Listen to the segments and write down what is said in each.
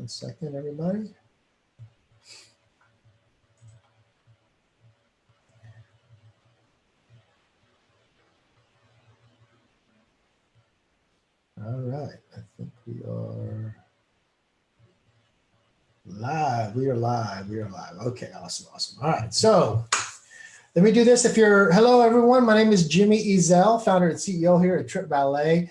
1 second, everybody. All right, I think we are live. We are live. We are live. Okay, awesome, awesome. All right, so let me do this. Hello, everyone. My name is Jimmy Ezel, founder and CEO here at TripValet.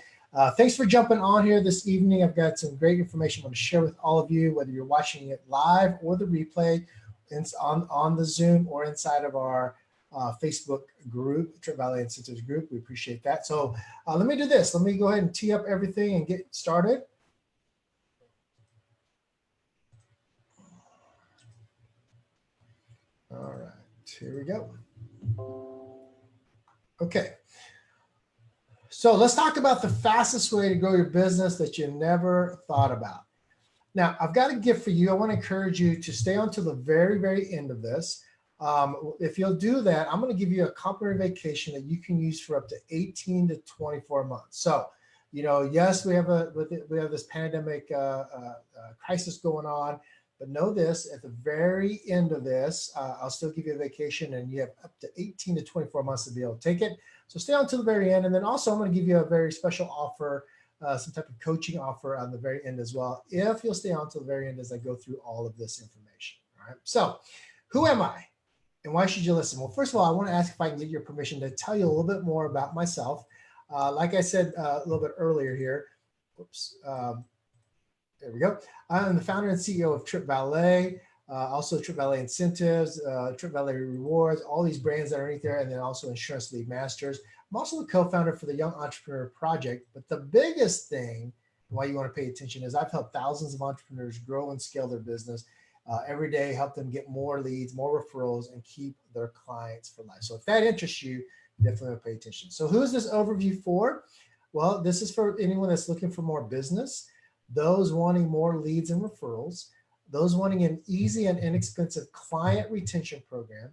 Thanks for jumping on here this evening. I've got some great information I want to share with all of you, whether you're watching it live or the replay on the Zoom or inside of our Facebook group, TripValet Incentives group. We appreciate that. So let me do this. Let me go ahead and tee up everything and get started. All right, here we go. Okay. So let's talk about the fastest way to grow your business that you never thought about. Now, I've got a gift for you. I want to encourage you to stay on to the very, very end of this. If you'll do that, I'm going to give you a complimentary vacation that you can use for up to 18 to 24 months. So, yes, we have this pandemic crisis going on, but know this: at the very end of this, I'll still give you a vacation, and you have up to 18 to 24 months to be able to take it. So stay on to the very end, and then also I'm going to give you a very special offer. Some type of coaching offer on the very end as well, if you'll stay on to the very end as I go through all of this information. All right. So who am I and why should you listen? Well, first of all, I want to ask if I can get your permission to tell you a little bit more about myself. Like I said a little bit earlier here, whoops, there we go. I'm the founder and CEO of TripValet, also TripValet Incentives, TripValet Rewards, all these brands that are underneath there, and then also Insurance Lead Masters. I'm also the co-founder for the Young Entrepreneur Project, but the biggest thing why you want to pay attention is I've helped thousands of entrepreneurs grow and scale their business every day, help them get more leads, more referrals, and keep their clients for life. So if that interests you, definitely want to pay attention. So who is this overview for? Well, this is for anyone that's looking for more business, those wanting more leads and referrals, those wanting an easy and inexpensive client retention program,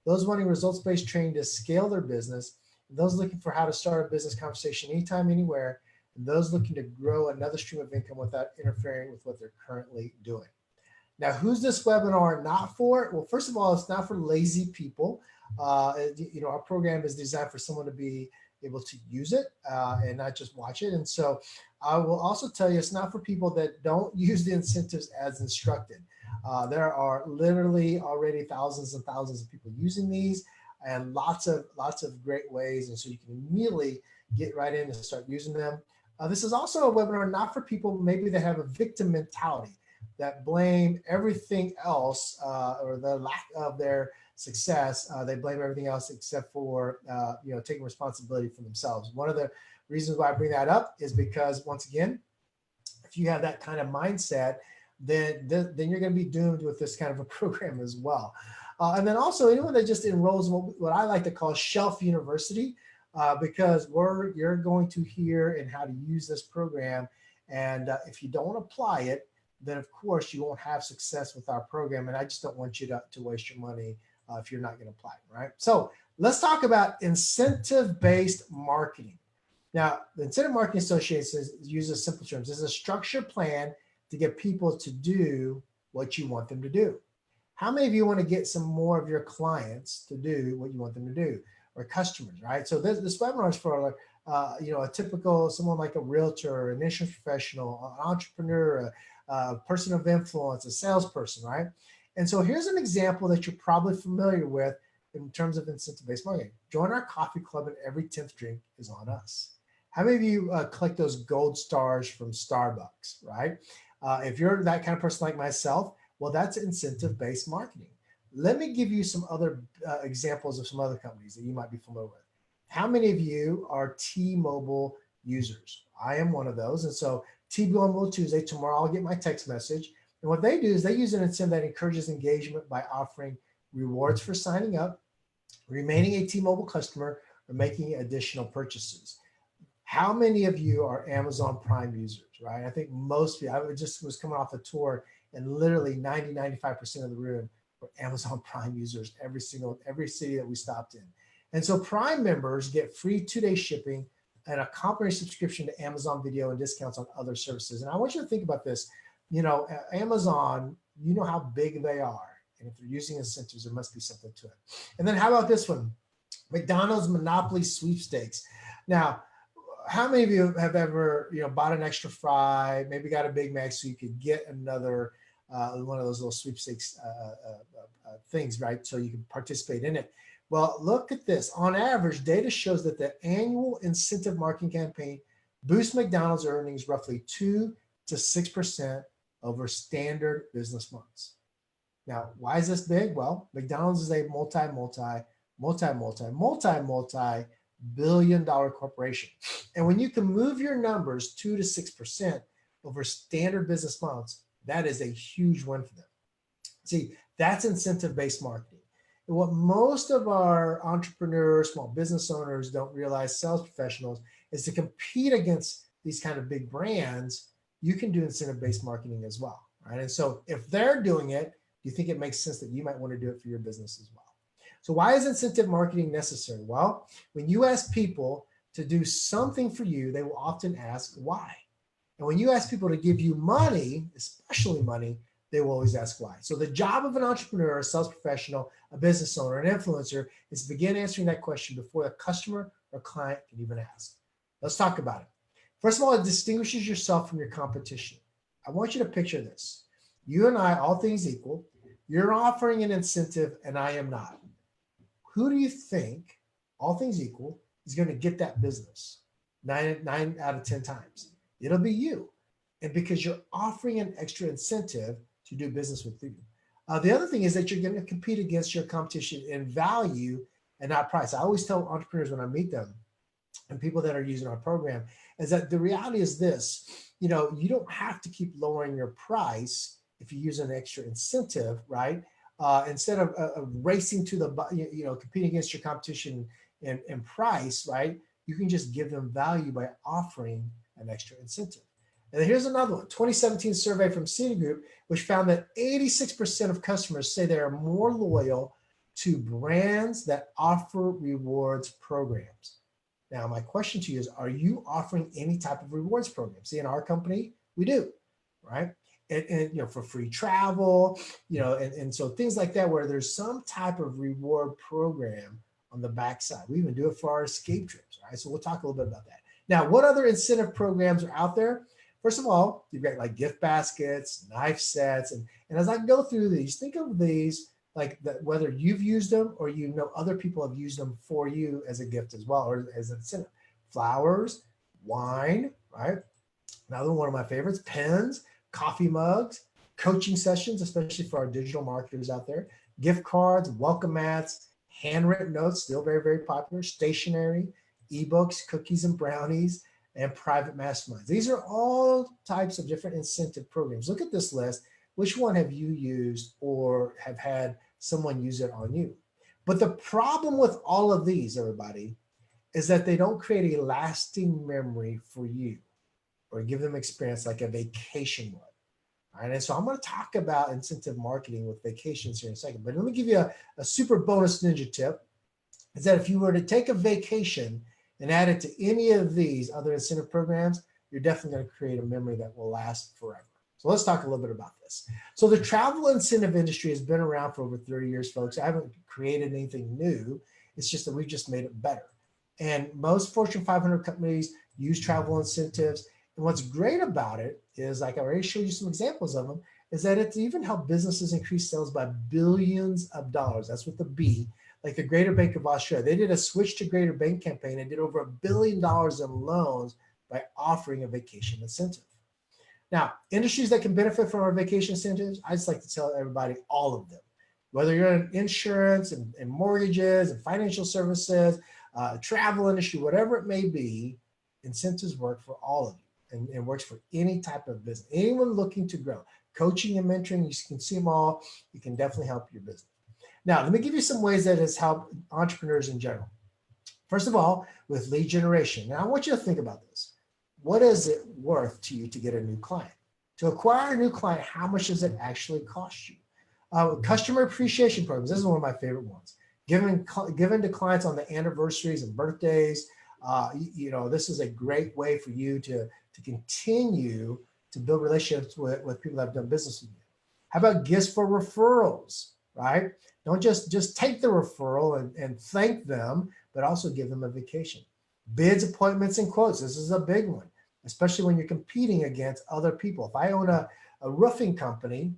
those wanting results-based training to scale their business, those looking for how to start a business conversation anytime, anywhere, and those looking to grow another stream of income without interfering with what they're currently doing. Now, who's this webinar not for? Well, first of all, it's not for lazy people. Our program is designed for someone to be able to use it and not just watch it. And so I will also tell you it's not for people that don't use the incentives as instructed. There are literally already thousands and thousands of people using these, and lots of great ways, and so you can immediately get right in and start using them. This is also a webinar not for people maybe that have a victim mentality, that blame everything else or the lack of their success. They blame everything else except for taking responsibility for themselves. One of the reasons why I bring that up is because, once again, if you have that kind of mindset, then you're going to be doomed with this kind of a program as well. And then also anyone that just enrolls in what I like to call Shelf University, because you're going to hear and how to use this program. And if you don't apply it, then of course you won't have success with our program. And I just don't want you to waste your money if you're not going to apply it, right? So let's talk about incentive-based marketing. Now, the Incentive Marketing Association uses simple terms. This is a structured plan to get people to do what you want them to do. How many of you want to get some more of your clients to do what you want them to do, or customers, right? So this webinar is for a typical someone like a realtor, an insurance professional, an entrepreneur, a person of influence, a salesperson, right? And so here's an example that you're probably familiar with in terms of incentive-based marketing. Join our coffee club and every 10th drink is on us. How many of you collect those gold stars from Starbucks, right? If you're that kind of person like myself, well, that's incentive-based marketing. Let me give you some other examples of some other companies that you might be familiar with. How many of you are T-Mobile users? I am one of those. And so T-Mobile Tuesday, tomorrow I'll get my text message. And what they do is they use an incentive that encourages engagement by offering rewards for signing up, remaining a T-Mobile customer, or making additional purchases. How many of you are Amazon Prime users, right? I think most of you, I just was coming off a tour and literally 95% of the room were Amazon Prime users, every city that we stopped in. And so Prime members get free 2-day shipping and a complimentary subscription to Amazon Video and discounts on other services. And I want you to think about this. Amazon, you know how big they are. And if they're using incentives, there must be something to it. And then how about this one? McDonald's Monopoly Sweepstakes. Now, how many of you have ever, bought an extra fry, maybe got a Big Mac so you could get another one of those little sweepstakes things, right? So you can participate in it. Well, look at this. On average, data shows that the annual incentive marketing campaign boosts McDonald's earnings roughly 2 to 6% over standard business months. Now, why is this big? Well, McDonald's is a multi billion dollar corporation. And when you can move your numbers 2 to 6% over standard business months, that is a huge win for them. See, that's incentive-based marketing. And what most of our entrepreneurs, small business owners don't realize, sales professionals, is to compete against these kind of big brands, you can do incentive-based marketing as well, right? And so if they're doing it, do you think it makes sense that you might want to do it for your business as well? So why is incentive marketing necessary? Well, when you ask people to do something for you, they will often ask why. And when you ask people to give you money, especially money, they will always ask why. So the job of an entrepreneur, a sales professional, a business owner, an influencer is to begin answering that question before the customer or client can even ask. Let's talk about it. First of all, it distinguishes yourself from your competition. I want you to picture this. You and I, all things equal, you're offering an incentive and I am not. Who do you think, all things equal, is going to get that business 9 out of 10 times? It'll be you. And because you're offering an extra incentive to do business with you. The other thing is that you're going to compete against your competition in value and not price. I always tell entrepreneurs when I meet them and people that are using our program is that the reality is this, you don't have to keep lowering your price if you use an extra incentive, right? Instead of racing to the, competing against your competition in price, right? You can just give them value by offering an extra incentive. And here's another one, 2017 survey from Citigroup, which found that 86% of customers say they are more loyal to brands that offer rewards programs. Now, my question to you is, are you offering any type of rewards program? See, in our company, we do, right? And for free travel, and so things like that, where there's some type of reward program on the backside. We even do it for our escape trips, right? So we'll talk a little bit about that. Now, what other incentive programs are out there? First of all, you've got like gift baskets, knife sets, and as I go through these, think of these like that, whether you've used them or other people have used them for you as a gift as well, or as an incentive. Flowers, wine, right? Another one of my favorites, pens, coffee mugs, coaching sessions, especially for our digital marketers out there, gift cards, welcome mats, handwritten notes, still very, very popular, stationery, ebooks, cookies and brownies, and private masterminds. These are all types of different incentive programs. Look at this list. Which one have you used or have had someone use it on you? But the problem with all of these, everybody, is that they don't create a lasting memory for you or give them experience like a vacation would. All right, and so I'm going to talk about incentive marketing with vacations here in a second. But let me give you a super bonus ninja tip, is that if you were to take a vacation and add it to any of these other incentive programs, you're definitely going to create a memory that will last forever. So let's talk a little bit about this. So the travel incentive industry has been around for over 30 years, folks. I haven't created anything new. It's just that we've just made it better. And most Fortune 500 companies use travel incentives. And what's great about it is, like I already showed you some examples of them, is that it's even helped businesses increase sales by billions of dollars. That's with the B. Like the Greater Bank of Australia, they did a switch to Greater Bank campaign and did over $1 billion in loans by offering a vacation incentive. Now, industries that can benefit from our vacation incentives, I just like to tell everybody all of them. Whether you're in insurance and mortgages and financial services, travel industry, whatever it may be, incentives work for all of you and works for any type of business. Anyone looking to grow, coaching and mentoring, you can see them all. You can definitely help your business. Now, let me give you some ways that has helped entrepreneurs in general. First of all, with lead generation. Now, I want you to think about this. What is it worth to you to get a new client? To acquire a new client, how much does it actually cost you? Customer appreciation programs. This is one of my favorite ones. Given to clients on the anniversaries and birthdays. This is a great way for you to continue to build relationships with people that have done business with you. How about gifts for referrals, right? Don't just take the referral and thank them, but also give them a vacation. Bids, appointments, and quotes. This is a big one, especially when you're competing against other people. If I own a roofing company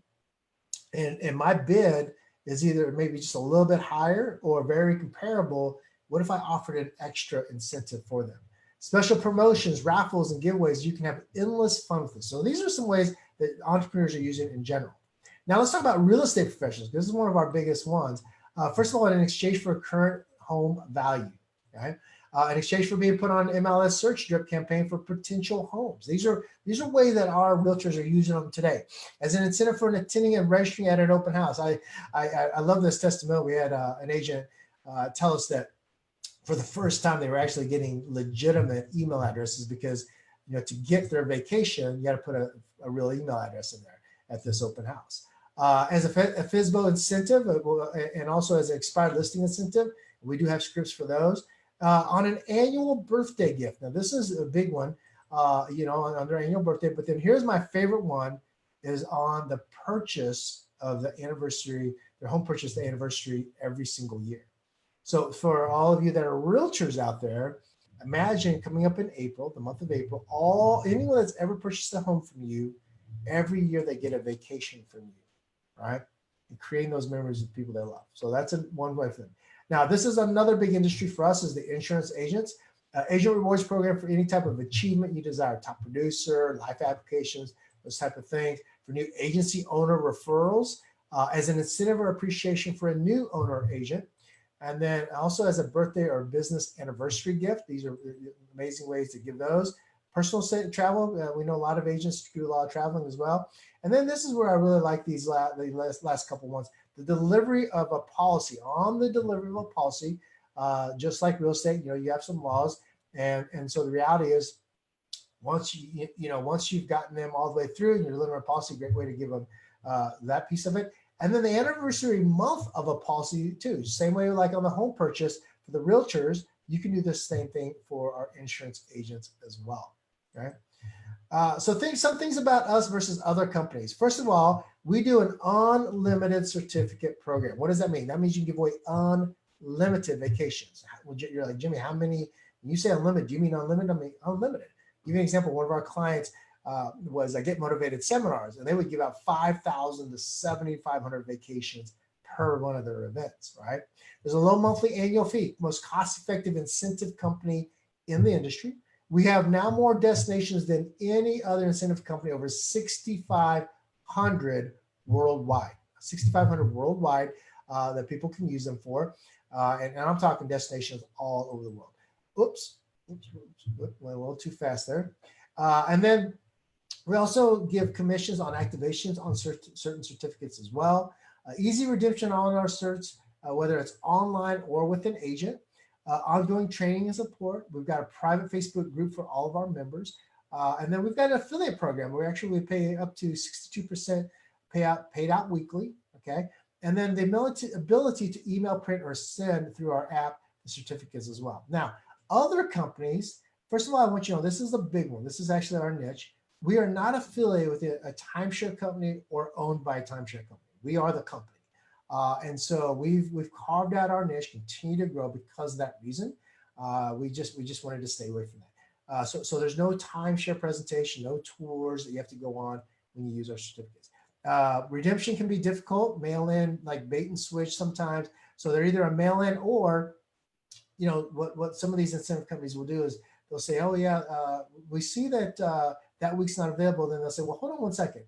and my bid is either maybe just a little bit higher or very comparable, what if I offered an extra incentive for them? Special promotions, raffles, and giveaways. You can have endless fun with this. So these are some ways that entrepreneurs are using in general. Now let's talk about real estate professionals. This is one of our biggest ones. First of all, in exchange for current home value, right? In exchange for being put on MLS search drip campaign for potential homes. These are ways that our realtors are using them today. As an incentive for attending and registering at an open house. I love this testimonial. We had an agent tell us that for the first time they were actually getting legitimate email addresses because to get their vacation, you got to put a real email address in there at this open house. As a FSBO incentive and also as an expired listing incentive, we do have scripts for those. On an annual birthday gift. Now this is a big one, on their annual birthday, but then here's my favorite one is on the purchase of the anniversary, their home purchase, the anniversary every single year. So for all of you that are realtors out there, imagine coming up in April, the month of April, anyone that's ever purchased a home from you, every year they get a vacation from you, right? And creating those memories with people they love. So that's one way for them. Now, this is another big industry for us is the insurance agents. Agent rewards program for any type of achievement you desire, top producer, life applications, those type of things. For new agency owner referrals, as an incentive or appreciation for a new owner or agent. And then also as a birthday or business anniversary gift. These are amazing ways to give those. Personal travel, we know a lot of agents do a lot of traveling as well. And then this is where I really like these last couple ones. The delivery of a policy. On the delivery of a policy, just like real estate, you have some laws. And so the reality is once you've gotten them all the way through and you're delivering a policy, great way to give them that piece of it. And then the anniversary month of a policy too. Same way like on the home purchase for the realtors, you can do the same thing for our insurance agents as well. Right. Some things about us versus other companies. First of all, we do an unlimited certificate program. What does that mean? That means you give away unlimited vacations. You're like, Jimmy, how many? When you say unlimited, do you mean unlimited? I mean unlimited. Give you an example. One of our clients was Get Motivated seminars, and they would give out 5,000 to 7,500 vacations per one of their events, right? There's a low monthly annual fee, most cost-effective incentive company in the industry. We have now more destinations than any other incentive company, over 6,500 worldwide. 6,500 worldwide that people can use them for. And I'm talking destinations all over the world. Oops, went a little too fast there. And then we also give commissions on activations on certain certificates as well. Easy redemption on our certs, whether it's online or with an agent. Ongoing training and support. We've got a private Facebook group for all of our members. And then we've got an affiliate program where we pay up to 62% paid out weekly, okay? And then the ability to email, print, or send through our app the certificates as well. Now, other companies, first of all, I want you to know, this is a big one. This is actually our niche. We are not affiliated with a timeshare company or owned by a timeshare company. We are the company. And so we've carved out our niche, continue to grow because of that reason. We just wanted to stay away from that. So there's no timeshare presentation, no tours that you have to go on when you use our certificates. Redemption can be difficult, mail in, like bait and switch sometimes. So they're either a mail in or, what some of these incentive companies will do is they'll say, oh yeah, we see that that week's not available. Then they'll say, well, hold on one second.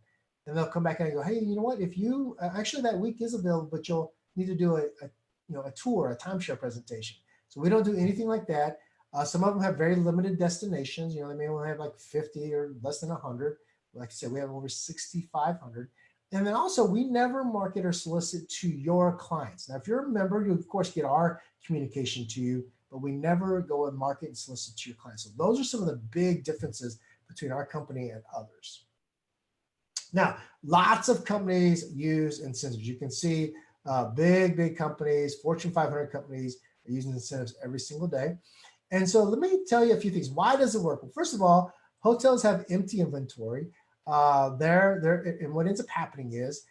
And they'll come back and go, hey, you know what? If you actually that week is available, but you'll need to do a tour, a timeshare presentation. So we don't do anything like that. Some of them have very limited destinations. They may only have like 50 or less than 100. Like I said, we have over 6,500. And then also, we never market or solicit to your clients. Now, if you're a member, you of course get our communication to you, but we never go and market and solicit to your clients. So those are some of the big differences between our company and others. Now, lots of companies use incentives. You can see big companies, Fortune 500 companies are using incentives every single day. And so let me tell you a few things. Why does it work? Well, first of all, hotels have empty inventory. and what ends up happening is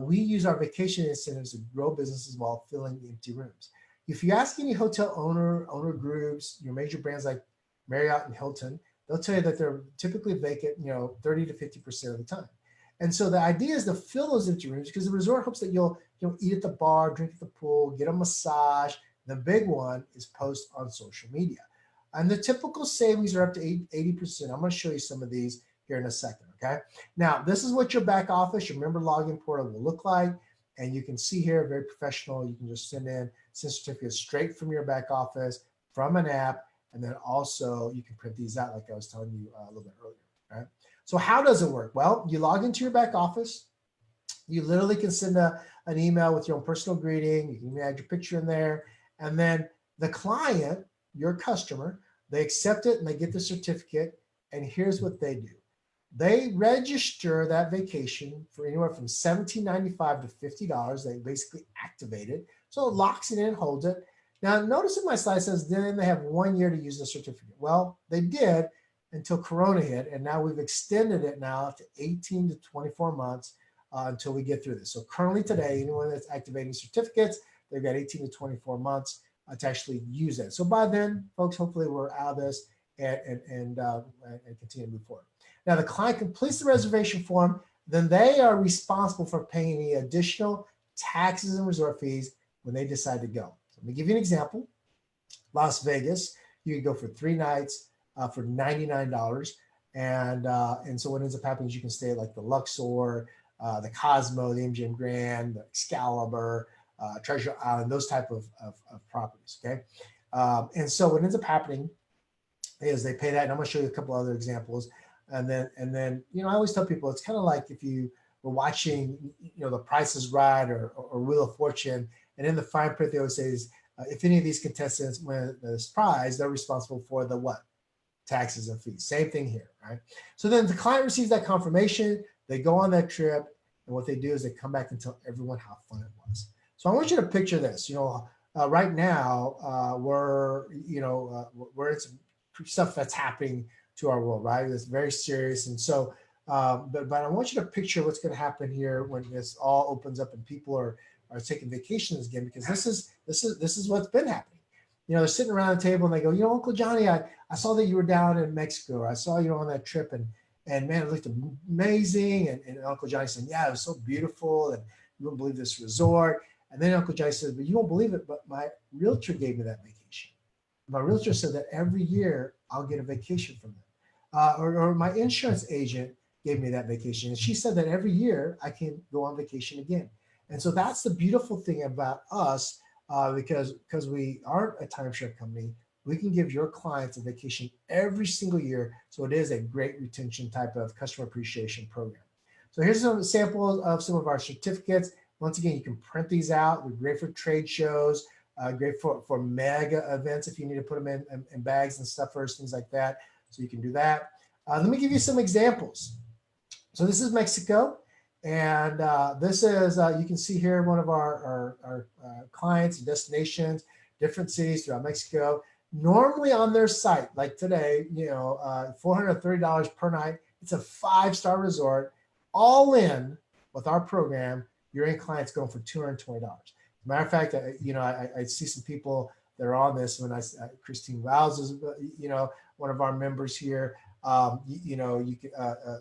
we use our vacation incentives to grow businesses while filling empty rooms. If you ask any hotel owner groups, your major brands like Marriott and Hilton, they'll tell you that they're typically vacant, 30 to 50% of the time. And so the idea is to fill those empty rooms because the resort hopes that you'll eat at the bar, drink at the pool, get a massage. The big one is post on social media. And the typical savings are up to 80%. I'm going to show you some of these here in a second. Okay. Now, this is what your back office, your member login portal will look like. And you can see here, very professional. You can just send certificates straight from your back office from an app. And then also you can print these out like I was telling you a little bit earlier. Right. So how does it work? Well, you log into your back office. You literally can send an email with your own personal greeting. You can add your picture in there. And then the client, your customer, they accept it and they get the certificate. And here's what they do. They register that vacation for anywhere from $17.95 to $50. They basically activate it. So it locks it in, holds it. Now, notice in my slide says then they have 1 year to use the certificate. Well, they did until Corona hit, and now we've extended it now to 18 to 24 months until we get through this. So currently today, anyone that's activating certificates, they've got 18 to 24 months to actually use it. So by then, folks, hopefully we're out of this and continue to move forward. Now, the client completes the reservation form, then they are responsible for paying any additional taxes and resort fees when they decide to go. So let me give you an example. Las Vegas, you could go for 3 nights for $99. And so what ends up happening is you can stay at like the Luxor, the Cosmo, the MGM Grand, the Excalibur, Treasure Island, those type of properties, okay? And so what ends up happening is they pay that, and I'm gonna show you a couple other examples. And then, I always tell people it's kind of like if you were watching, The Price is Right or Wheel of Fortune, and in the fine print they always say is if any of these contestants win this prize, they're responsible for the what? Taxes and fees. Same thing here, right? So then the client receives that confirmation, they go on that trip, and what they do is they come back and tell everyone how fun it was. So I want you to picture this. Right now we're in some stuff that's happening to our world, right? It's very serious, and so, but I want you to picture what's going to happen here when this all opens up and people are taking vacations again, because this is what's been happening. They're sitting around the table and they go, Uncle Johnny, I saw that you were down in Mexico. I saw you on that trip, and man, it looked amazing. And Uncle Johnny said, yeah, it was so beautiful, and you wouldn't believe this resort. And then Uncle Johnny said, but you won't believe it, but my realtor gave me that vacation. My realtor said that every year I'll get a vacation from them. Or my insurance agent gave me that vacation. And she said that every year I can go on vacation again. And so that's the beautiful thing about us, because we aren't a timeshare company. We can give your clients a vacation every single year. So it is a great retention type of customer appreciation program. So here's some samples of some of our certificates. Once again, you can print these out. They're great for trade shows, great for mega events if you need to put them in bags and stuffers, things like that. So you can do that. Let me give you some examples. So this is Mexico. And this is, you can see here one of our clients and destinations, different cities throughout Mexico. Normally on their site, like today, $430 per night. It's a 5-star resort. All in with our program, your end client's going for $220. Matter of fact, I see some people that are on this. When Christine Rouse is, one of our members here.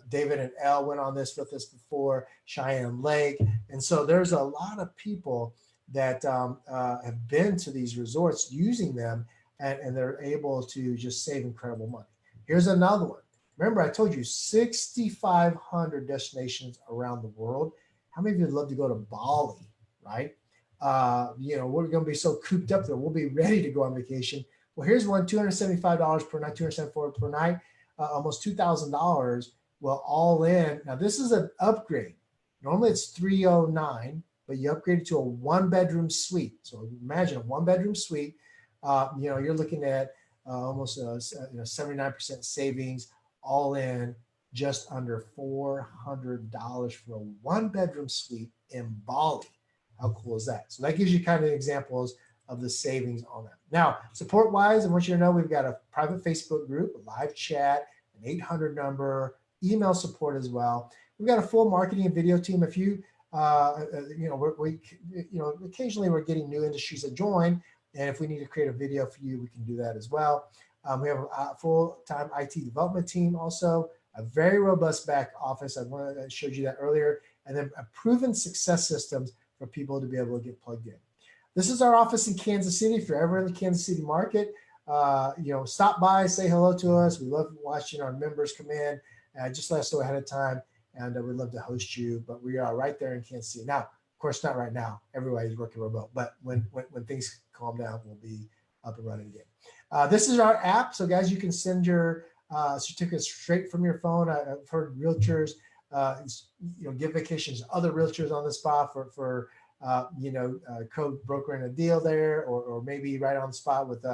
David and Elle went on this with us before, Cheyenne Lake. And so there's a lot of people that have been to these resorts using them, and they're able to just save incredible money. Here's another one. Remember, I told you 6,500 destinations around the world. How many of you would love to go to Bali, right? We're going to be so cooped up there. We'll be ready to go on vacation. Well, here's one, $275 per night, $274 per night, almost $2,000. Well, all in. Now, this is an upgrade. Normally it's $309, but you upgrade it to a 1-bedroom suite. So imagine a 1-bedroom suite. You're looking at almost 79% savings, all in, just under $400 for a 1-bedroom suite in Bali. How cool is that? So that gives you kind of examples of the savings on that. Now, support-wise, I want you to know we've got a private Facebook group, a live chat, an 800 number, email support as well. We've got a full marketing and video team. If you, occasionally we're getting new industries that join, and if we need to create a video for you, we can do that as well. We have a full-time IT development team also, a very robust back office. I showed you that earlier, and then a proven success systems for people to be able to get plugged in. This is our office in Kansas City. If you're ever in the Kansas City market, stop by, say hello to us. We love watching our members come in. Just let us know ahead of time, and we'd love to host you. But we are right there in Kansas City. Now, of course, not right now. Everybody's working remote. But when things calm down, we'll be up and running again. This is our app. So, guys, you can send your certificates straight from your phone. I've heard realtors, give vacations to other realtors on the spot for co-brokering a deal there, or maybe right on the spot with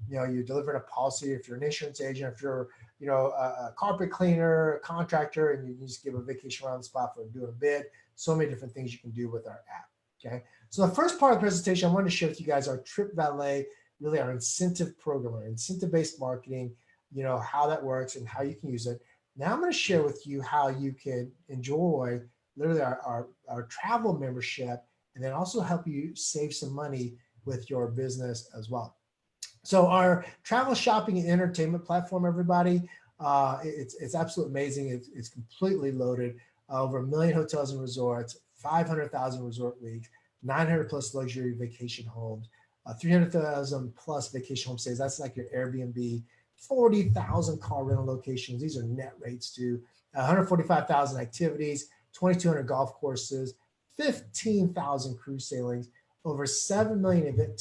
you're delivering a policy. If you're an insurance agent, if you're a carpet cleaner, a contractor, and you just give a vacation around the spot for doing a bid. So many different things you can do with our app. Okay, so the first part of the presentation I wanted to share with you guys our TripValet, really our incentive program, our incentive-based marketing, how that works and how you can use it. Now I'm going to share with you how you can enjoy literally our travel membership, and then also help you save some money with your business as well. So our travel, shopping, and entertainment platform, everybody, it's absolutely amazing. It's completely loaded. Over 1 million hotels and resorts, 500,000 resort weeks, 900 plus luxury vacation homes, 300,000 plus vacation home stays. That's like your Airbnb. 40,000 car rental locations. These are net rates too. 145,000 activities, 2,200 golf courses, 15,000 cruise sailings, over 7 million event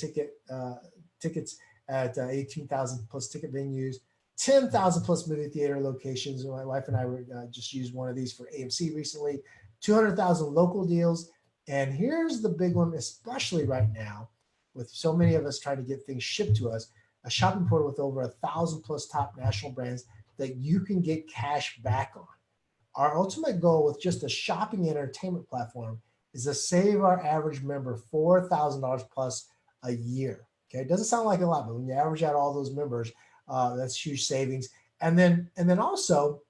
tickets at 18,000 plus ticket venues, 10,000 plus movie theater locations. My wife and I were just used one of these for AMC recently, 200,000 local deals. And here's the big one, especially right now, with so many of us trying to get things shipped to us, a shopping portal with over 1,000 plus top national brands that you can get cash back on. Our ultimate goal with just a shopping and entertainment platform is to save our average member $4,000 plus a year. Okay, it doesn't sound like a lot, but when you average out all those members, that's huge savings. And then also,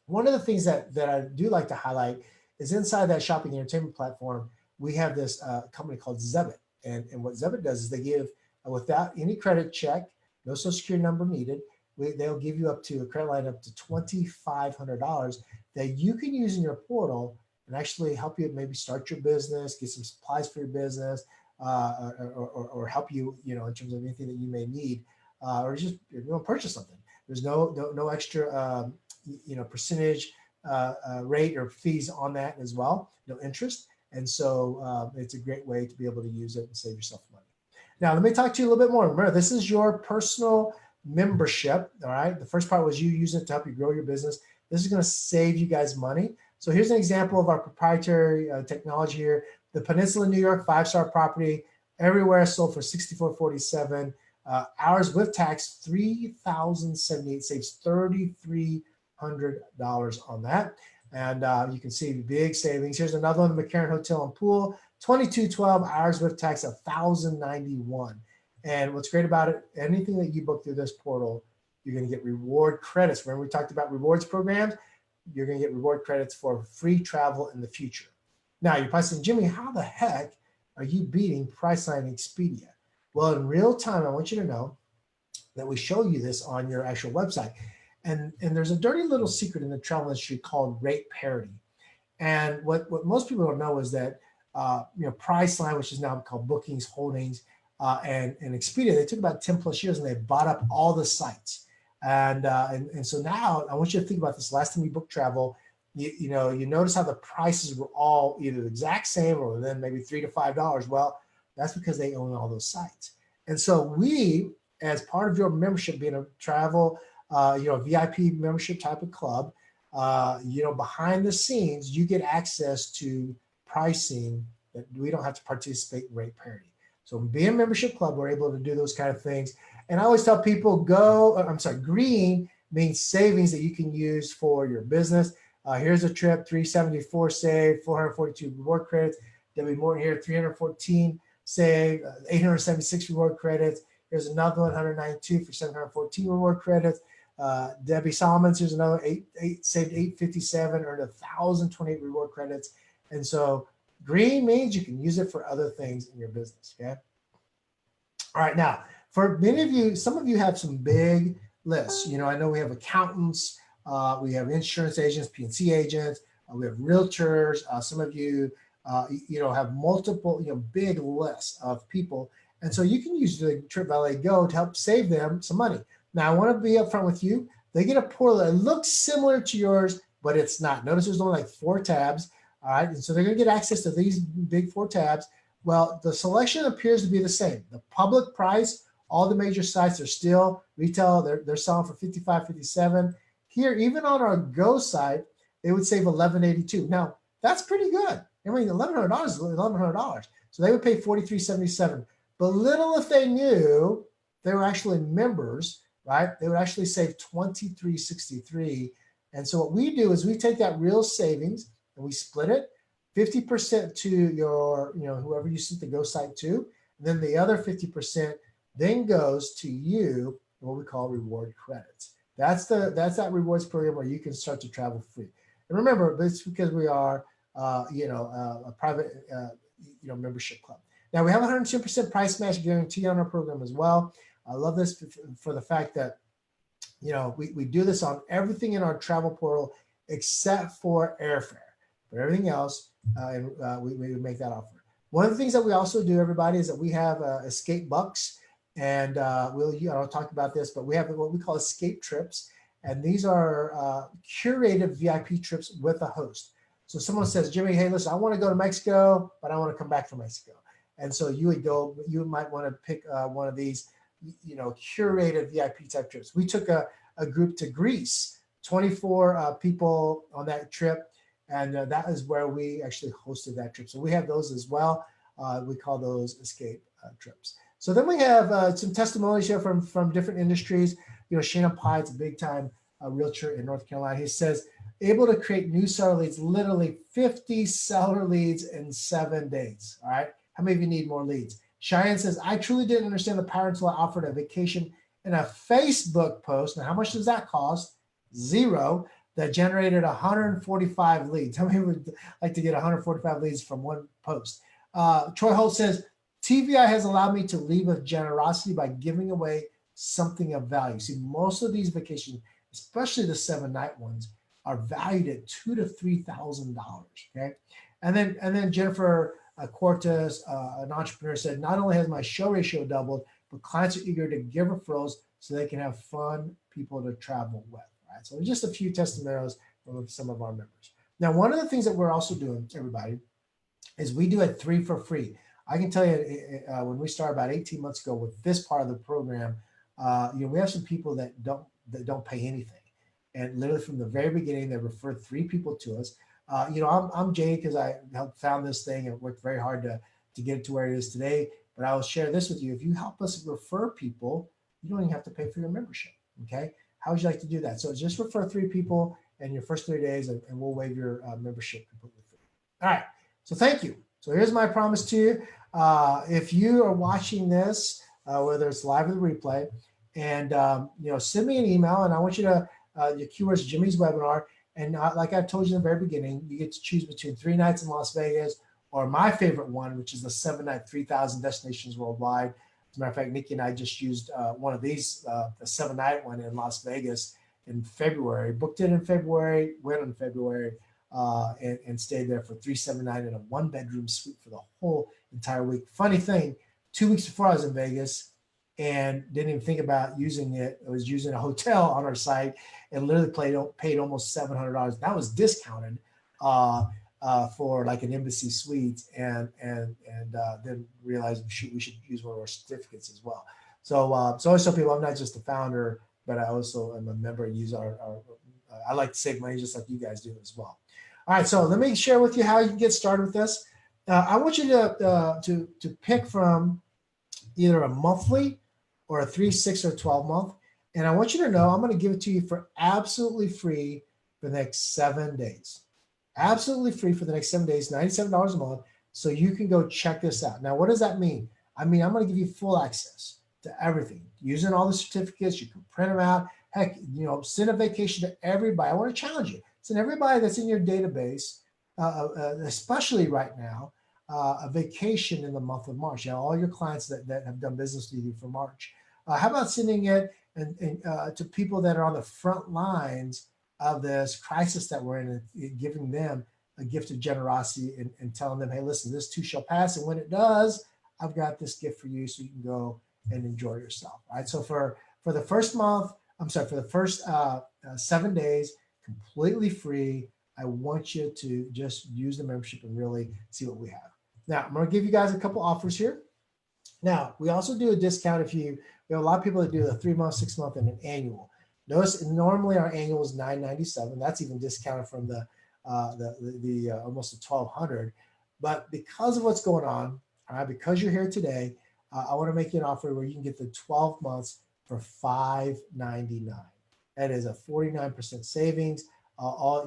one of the things that I do like to highlight is inside that shopping and entertainment platform, we have this company called Zebit. And what Zebit does is they give, without any credit check, no social security number needed, they'll give you up to a credit line up to $2,500 that you can use in your portal and actually help you maybe start your business, get some supplies for your business, or help you, in terms of anything that you may need, or just purchase something. There's no extra, percentage rate or fees on that as well, no interest. And so it's a great way to be able to use it and save yourself money. Now, let me talk to you a little bit more. Remember, this is your personal membership, all right? The first part was you using it to help you grow your business. This is going to save you guys money. So here's an example of our proprietary technology here. The Peninsula, New York, 5-star property, everywhere sold for $64.47. Ours with tax, $3,078, saves $3,300 on that. And you can see big savings. Here's another one, the McCarran Hotel and Pool, $22.12, ours with tax, $1,091. And what's great about it, anything that you book through this portal, you're going to get reward credits. Remember we talked about rewards programs? You're going to get reward credits for free travel in the future. Now, you're probably saying, Jimmy, how the heck are you beating Priceline and Expedia? Well, in real time, I want you to know that we show you this on your actual website. And there's a dirty little secret in the travel industry called rate parity. And what most people don't know is that, Priceline, which is now called Bookings Holdings, and Expedia, they took about 10 plus years and they bought up all the sites. And so now I want you to think about this. Last time you booked travel, you notice how the prices were all either the exact same or then maybe $3 to $5. Well, that's because they own all those sites. And so we, as part of your membership, being a travel, VIP membership type of club, behind the scenes, you get access to pricing that we don't have to participate in rate parity. So being a membership club, we're able to do those kind of things. And I always tell people green means savings that you can use for your business. Here's a trip, 374 save, 442 reward credits. Debbie Morton here, 314 save, 876 reward credits. Here's another one, 192 for 714 reward credits. Debbie Solomons, here's another saved 857, earned 1,028 reward credits. And so green means you can use it for other things in your business. Okay. All right. Now, for many of you, some of you have some big lists. You know, I know we have accountants, we have insurance agents, P&C agents, we have realtors. Some of you, you know, have multiple, you know, big lists of people. And so you can use the TripValet Go to help save them some money. Now, I want to be upfront with you. They get a portal that looks similar to yours, but it's not. Notice there's only like 4 tabs. All right. And so they're going to get access to these big 4 tabs. Well, the selection appears to be the same. The public price, all the major sites are still retail. They're selling for 55, 57. Here, even on our Go site, they would save 1182. Now, that's pretty good. I mean, $1,100 is $1,100. So they would pay 43.77. But little if they knew they were actually members, right? They would actually save 23.63. And so what we do is we take that real savings and we split it 50% to your, you know, whoever you sent the Go site to, and then the other 50% then goes to you, what we call reward credits. That's that rewards program where you can start to travel free. And remember, it's because we are, you know, a private, you know, membership club. Now we have 110% price match guarantee on our program as well. I love this for the fact that, you know, we do this on everything in our travel portal except for airfare. For everything else, we make that offer. One of the things that we also do, everybody, is that we have escape bucks, and I'll talk about this, but we have what we call escape trips, and these are curated VIP trips with a host. So someone says, Jimmy, hey, listen, I want to go to Mexico, but I want to come back from Mexico. And so you might want to pick one of these, you know, curated VIP type trips. We took a group to Greece, 24 people on that trip. And that is where we actually hosted that trip. So we have those as well. We call those escape trips. So then we have some testimonies here from different industries. You know, Shannon Pye's a big time realtor in North Carolina. He says, able to create new seller leads, literally 50 seller leads in 7 days. All right. How many of you need more leads? Cheyenne says, I truly didn't understand the power until I offered a vacation in a Facebook post. Now, how much does that cost? $0. That generated 145 leads. How many would like to get 145 leads from one post? Troy Holt says, TVI has allowed me to lead with generosity by giving away something of value. See, most of these vacations, especially the 7-night ones, are valued at $2,000 to $3,000. Okay, and then Jennifer Cortez, an entrepreneur, said, not only has my show ratio doubled, but clients are eager to give referrals so they can have fun people to travel with. Right? So just a few testimonials from some of our members. Now, one of the things that we're also doing, everybody, is we do a 3 for free. I can tell you when we started about 18 months ago with this part of the program, you know, we have some people that don't pay anything. And literally from the very beginning, they referred 3 people to us. You know, I'm Jay because I helped found this thing and worked very hard to get it to where it is today. But I will share this with you. If you help us refer people, you don't even have to pay for your membership. Okay. How would you like to do that? So just refer 3 people in your first 3 days, and we'll waive your membership completely free. All right. So thank you. So here's my promise to you. If you are watching this, whether it's live or the replay, and you know, send me an email, and I want you to your keywords Jimmy's webinar. And like I told you in the very beginning, you get to choose between 3 nights in Las Vegas or my favorite one, which is the 7-night 3,000 destinations worldwide. As a matter of fact, Nikki and I just used one of these, the 7-night one in Las Vegas in February. Booked it in February, went in February, and stayed there for $379 in a 1-bedroom suite for the whole entire week. Funny thing, 2 weeks before I was in Vegas and didn't even think about using it. I was using a hotel on our site and literally paid almost $700. That was discounted for like an embassy suite, and then realized we should use one of our certificates as well. So so I always tell people I'm not just the founder, but I also am a member and use our I like to save money just like you guys do as well. All right, so let me share with you how you can get started with this. I want you to pick from either a monthly or a 3, 6, or 12 month. And I want you to know I'm going to give it to you for absolutely free for the next 7 days. Absolutely free for the next 7 days, $97 a month. So you can go check this out. Now, what does that mean? I mean, I'm going to give you full access to everything. Using all the certificates, you can print them out, Heck, send a vacation to everybody. I want to challenge you. Send everybody that's in your database, especially right now, a vacation in the month of March. All your clients that have done business with you for March. How about sending it to people that are on the front lines of this crisis that we're in, and giving them a gift of generosity and telling them, hey, listen, this too shall pass. And when it does, I've got this gift for you so you can go and enjoy yourself. Right. So for the first month, for the first 7 days, completely free, I want you to just use the membership and really see what we have. Now, I'm going to give you guys a couple offers here. Now, we also do a discount we have a lot of people that do the 3 month, 6 month, and an annual. Notice normally our annual is $997. That's even discounted from the almost the $1,200. But because of what's going on, all right, because you're here today, I want to make you an offer where you can get the 12 months for $599. That is a 49% savings.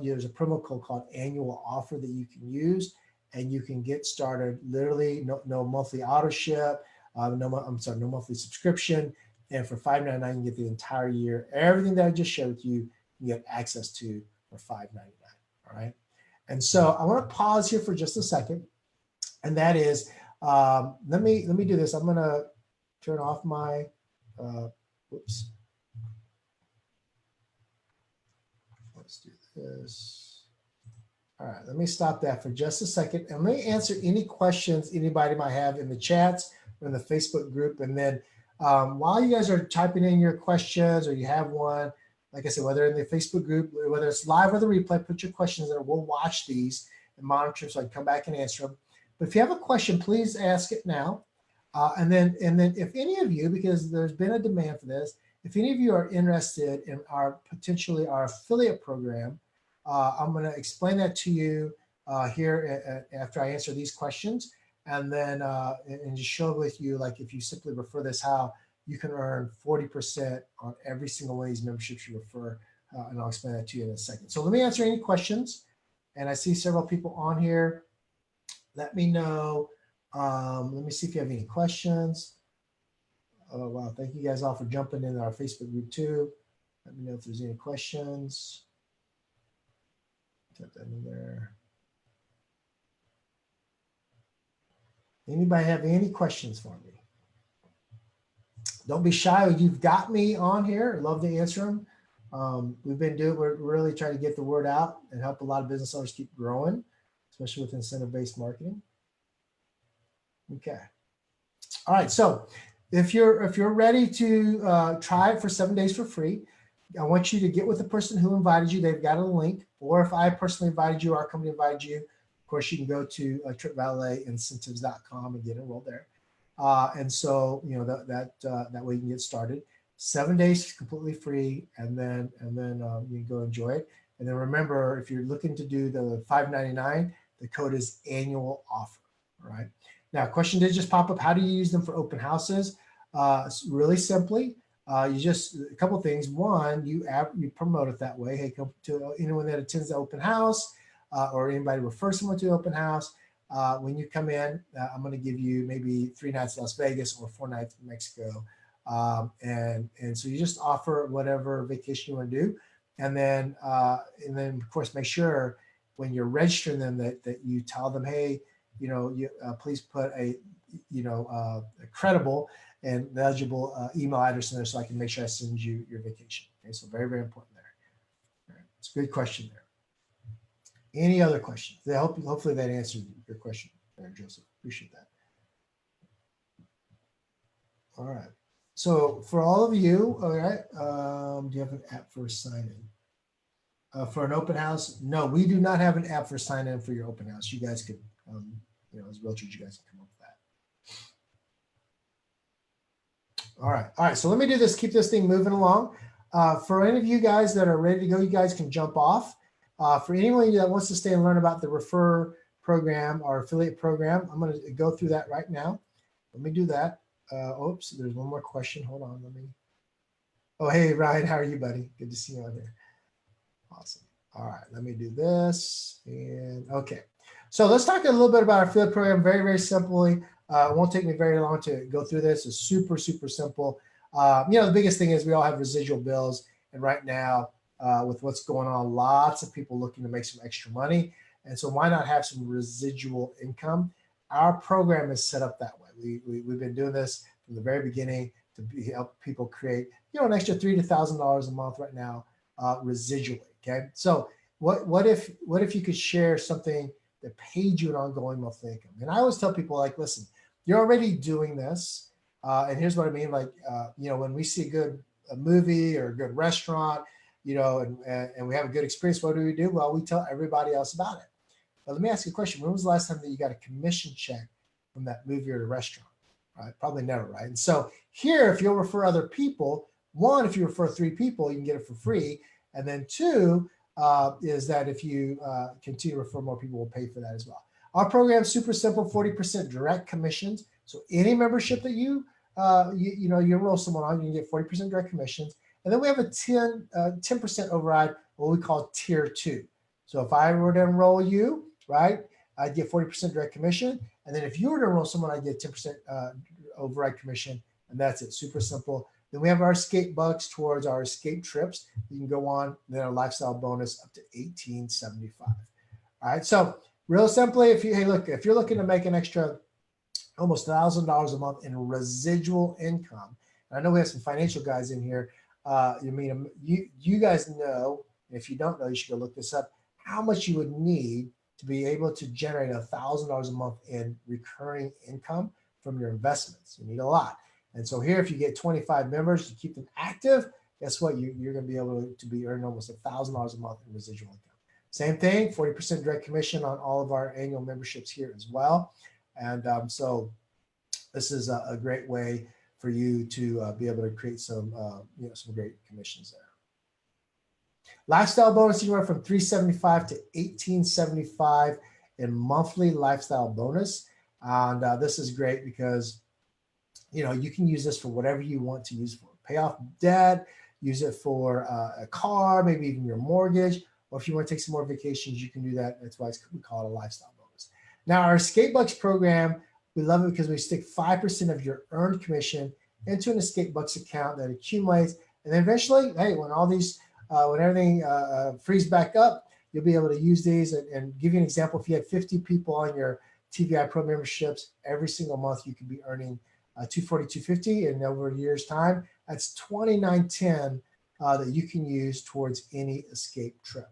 There's a promo code called annual offer that you can use, and you can get started. Literally, no monthly auto ship. No monthly subscription. And for $599, you can get the entire year. Everything that I just showed with you, you get access to for $599. All right. And so I want to pause here for just a second. And that is, let me do this. I'm going to turn off my, whoops. Let's do this. All right. Let me stop that for just a second. And let me answer any questions anybody might have in the chats or in the Facebook group. And then while you guys are typing in your questions or you have one, like I said, whether in the Facebook group, whether it's live or the replay, put your questions there. We'll watch these and monitor so I can come back and answer them. But if you have a question, please ask it now. And then if any of you, because there's been a demand for this, if any of you are interested in our affiliate program, I'm going to explain that to you here after I answer these questions. And then and just show with you, like if you simply refer this, how you can earn 40% on every single one of these memberships you refer. And I'll explain that to you in a second. So let me answer any questions. And I see several people on here. Let me know. Let me see if you have any questions. Oh, wow. Thank you guys all for jumping in our Facebook group too. Let me know if there's any questions. Type that in there. Anybody have any questions for me? Don't be shy. You've got me on here. I'd love to answer them. We're really trying to get the word out and help a lot of business owners keep growing, especially with incentive-based marketing. Okay. All right. So if you're ready to try it for 7 days for free, I want you to get with the person who invited you. They've got a link. Or if I personally invited you, our company invited you, of course, you can go to TripValet Incentives.com and get enrolled there. And so, that way you can get started. 7 days completely free, and then you can go enjoy it. And then remember, if you're looking to do the $599, the code is annual offer. All right. Now, a question did just pop up. How do you use them for open houses? Really simply, you just a couple things. One, you promote it that way. Hey, come to anyone that attends the open house, or anybody refer someone to an open house. When you come in, I'm going to give you maybe 3 nights in Las Vegas or 4 nights in Mexico. And so you just offer whatever vacation you want to do. And then of course, make sure when you're registering them that you tell them, hey, please put a credible and legible email address in there so I can make sure I send you your vacation. Okay, so very, very important there. All right. It's a good question there. Any other questions? Hopefully that answered your question there, Joseph. Appreciate that. All right. So for all of you, all right, do you have an app for sign-in? For an open house? No, we do not have an app for sign-in for your open house. You guys could, as realtors, you guys can come up with that. All right. So let me do this. Keep this thing moving along. For any of you guys that are ready to go, you guys can jump off. For anyone that wants to stay and learn about the refer program or affiliate program, I'm going to go through that right now. Let me do that. Oops, there's one more question. Hold on. Oh, hey, Ryan, how are you, buddy? Good to see you on here. Awesome. All right, let me do this. And okay. So let's talk a little bit about our affiliate program very, very simply. It won't take me very long to go through this. It's super, super simple. The biggest thing is we all have residual bills. And right now, with what's going on, lots of people looking to make some extra money. And so why not have some residual income? Our program is set up that way. We've been doing this from the very beginning to help people create, an extra $3,000 a month right now, residually. Okay. So what if you could share something that paid you an ongoing monthly income? And I always tell people, like, listen, you're already doing this. And here's what I mean. Like, when we see a movie or a good restaurant, and we have a good experience, what do? Well, we tell everybody else about it. But let me ask you a question. When was the last time that you got a commission check from that movie or the restaurant? Right? Probably never, right? And so here, if you'll refer other people, one, if you refer 3 people, you can get it for free. And then 2, is that if you continue to refer more people, will pay for that as well. Our program is super simple, 40% direct commissions. So any membership that you enroll someone on, you can get 40% direct commissions. And then we have a 10% override, what we call tier 2. So if I were to enroll you, right, I'd get 40% direct commission. And then if you were to enroll someone, I'd get 10% override commission. And that's it. Super simple. Then we have our escape bucks towards our escape trips. You can go on, then our lifestyle bonus up to $1,875. All right. So real simply, if you're looking to make an extra almost $1,000 a month in residual income, and I know we have some financial guys in here. You guys know, if you don't know, you should go look this up, how much you would need to be able to generate $1,000 a month in recurring income from your investments. You need a lot. And so here, if you get 25 members, you keep them active, guess what? You're going to be able to be earning almost $1,000 a month in residual income. Same thing, 40% direct commission on all of our annual memberships here as well. And so this is a great way for you to be able to create some great commissions there. Lifestyle bonus, anywhere from $375 to $1,875 in monthly lifestyle bonus. And this is great because, you can use this for whatever you want to use for. Pay off debt, use it for a car, maybe even your mortgage, or if you want to take some more vacations, you can do that. That's why we call it a lifestyle bonus. Now, our Escape Bucks program, we love it because we stick 5% of your earned commission into an Escape Bucks account that accumulates. And then eventually, hey, when everything frees back up, you'll be able to use these. And give you an example, if you had 50 people on your TVI Pro memberships, every single month you could be earning $240, $250, and over a year's time, that's $29.10 that you can use towards any escape trip.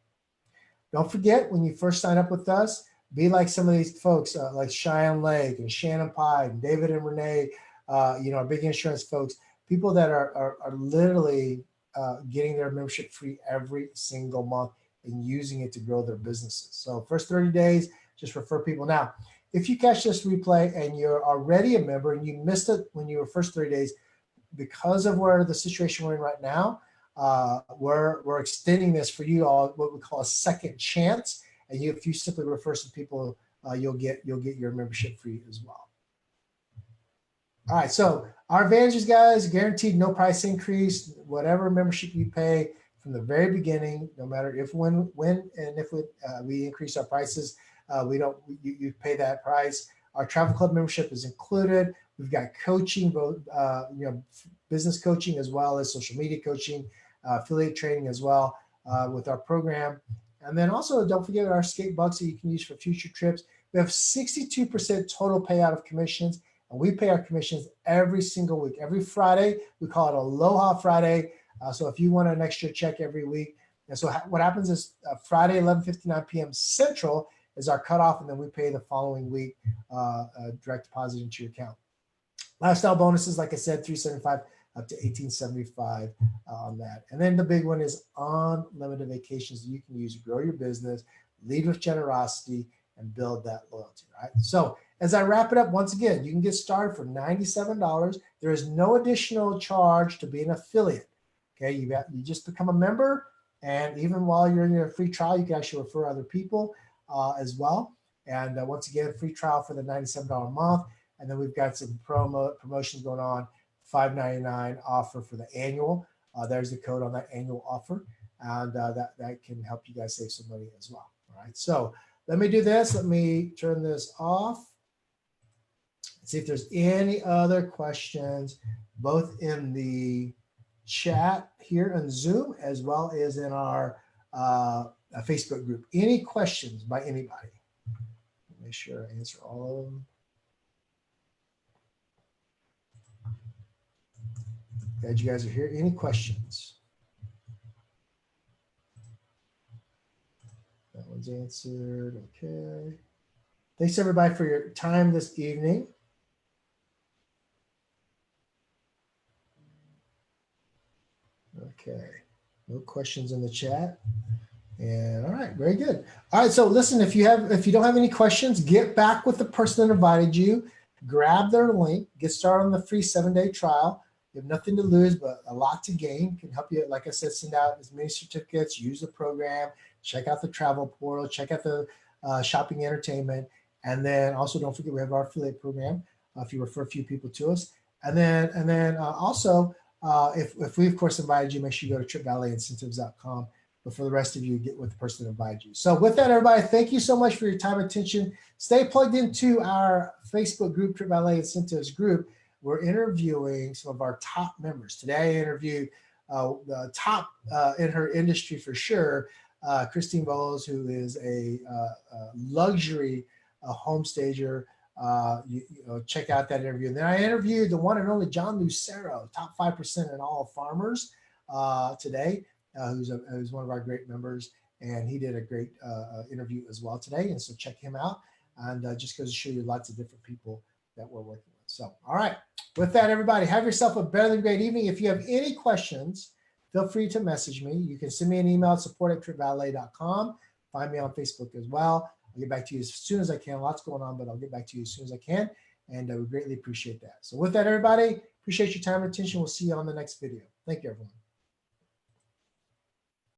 Don't forget, when you first sign up with us, be like some of these folks, like Cheyenne Lake and Shannon Pye and David and Renee, our big insurance folks, people that are literally getting their membership free every single month and using it to grow their businesses. So first 30 days, just refer people. Now, if you catch this replay and you're already a member and you missed it when you were first 30 days, because of where the situation we're in right now, we're extending this for you all, what we call a second chance. And if you simply refer some people, you'll get your membership free as well. All right, so our advantages, guys, guaranteed no price increase. Whatever membership you pay from the very beginning, no matter if, when, and if we increase our prices, you pay that price. Our travel club membership is included. We've got coaching, both business coaching as well as social media coaching, affiliate training as well with our program. And then also, don't forget our Escape Bucks that you can use for future trips. We have 62% total payout of commissions, and we pay our commissions every single week. Every Friday, we call it Aloha Friday. So if you want an extra check every week, and so what happens is Friday, 11:59 p.m. Central is our cutoff, and then we pay the following week direct deposit into your account. Lifestyle bonuses, like I said, $375 up to $1,875 on that. And then the big one is unlimited vacations that you can use to grow your business, lead with generosity, and build that loyalty, right? So as I wrap it up, once again, you can get started for $97. There is no additional charge to be an affiliate. Okay, you just become a member, and even while you're in your free trial, you can actually refer other people as well. And once again, free trial for the $97 a month. And then we've got some promotions going on, $5.99 offer for the annual. There's the code on that annual offer, and that can help you guys save some money as well. All right, so let me do this. Let me turn this off. See if there's any other questions, both in the chat here on Zoom as well as in our Facebook group. Any questions by anybody? Make sure I answer all of them. Glad you guys are here. Any questions? That one's answered. Okay. Thanks everybody for your time this evening. Okay. No questions in the chat. And all right, very good. All right, so listen, if you don't have any questions, get back with the person that invited you, grab their link, get started on the free 7-day trial. You have nothing to lose, but a lot to gain. Can help you, like I said, send out as many certificates, use the program, check out the travel portal, check out the shopping entertainment, and then also don't forget we have our affiliate program if you refer a few people to us. And then also if we of course invited you, make sure you go to TripValetIncentives.com. But for the rest of you, get with the person that invited you. So with that, everybody, thank you so much for your time and attention. Stay plugged into our Facebook group, TripValet Incentives group. We're interviewing some of our top members. Today I interviewed the top in her industry for sure, Christine Bowles, who is a luxury home stager. You know, check out that interview. And then I interviewed the one and only John Lucero, top 5% in all farmers today. Who's one of our great members, and he did a great interview as well today. And so check him out, and just goes to show you lots of different people that we're working with. So, all right, with that, everybody, have yourself a better than great evening. If you have any questions, feel free to message me. You can send me an email at support@tripvalet.com. Find me on Facebook as well. I'll get back to you as soon as I can. Lots going on, but I'll get back to you as soon as I can, and we greatly appreciate that. So with that, everybody, appreciate your time and attention. We'll see you on the next video. Thank you, everyone.